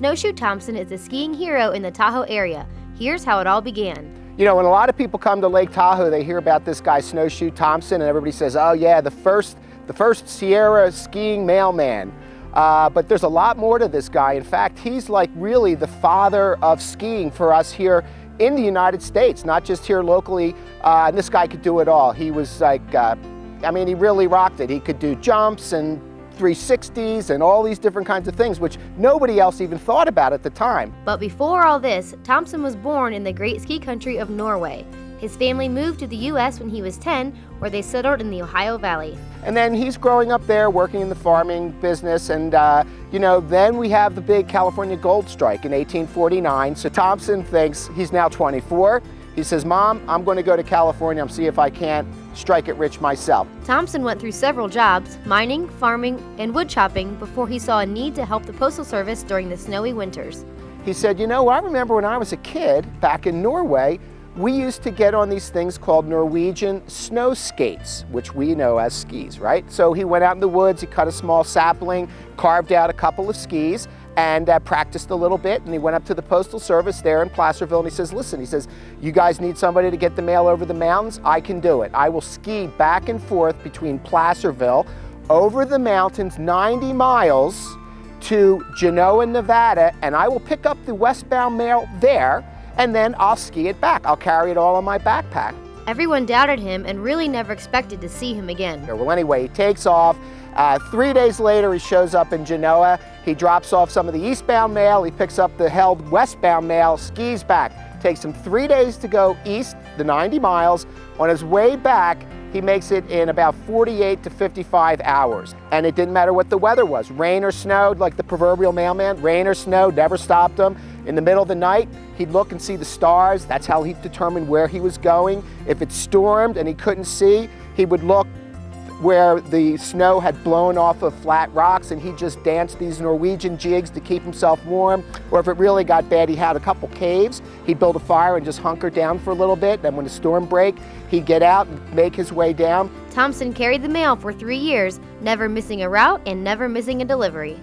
Snowshoe Thompson is a skiing hero in the Tahoe area. Here's how it all began. You know, when a lot of people come to Lake Tahoe, they hear about this guy, Snowshoe Thompson, and everybody says, oh yeah, the first Sierra skiing mailman. But there's a lot more to this guy. In fact, he's like really the father of skiing for us here in the United States, not just here locally. And this guy could do it all. He was like, I mean, he really rocked it. He could do jumps and 360s and all these different kinds of things, which nobody else even thought about at the time. But before all this, Thompson was born in the great ski country of Norway. His family moved to the U.S. when he was 10, where they settled in the Ohio Valley. And then he's growing up there, working in the farming business, and you know, then we have the big California gold strike in 1849. So Thompson thinks, he's now 24, he says, Mom, I'm going to go to California and see if I can't strike it rich myself. Thompson went through several jobs, mining, farming, and wood chopping, before he saw a need to help the Postal Service during the snowy winters. He said, you know, I remember when I was a kid back in Norway, we used to get on these things called Norwegian snow skates, which we know as skis, right? So he went out in the woods, he cut a small sapling, carved out a couple of skis, and practiced a little bit, and he went up to the Postal Service there in Placerville, and he says, listen, he says, you guys need somebody to get the mail over the mountains? I can do it. I will ski back and forth between Placerville, over the mountains, 90 miles to Genoa, Nevada, and I will pick up the westbound mail there, and then I'll ski it back. I'll carry it all on my backpack. Everyone doubted him and really never expected to see him again. Well, anyway, he takes off. 3 days later, he shows up in Genoa. He drops off some of the eastbound mail. He picks up the held westbound mail, skis back. Takes him 3 days to go east, the 90 miles. On his way back, he makes it in about 48 to 55 hours. And it didn't matter what the weather was. Rain or snow, like the proverbial mailman, rain or snow, never stopped him. In the middle of the night, he'd look and see the stars. That's how he determined where he was going. If it stormed and he couldn't see, he would look where the snow had blown off of flat rocks, and he just danced these Norwegian jigs to keep himself warm. Or if it really got bad, he had a couple caves. He'd build a fire and just hunker down for a little bit. Then when the storm break, he'd get out and make his way down. Thompson carried the mail for 3 years, never missing a route and never missing a delivery.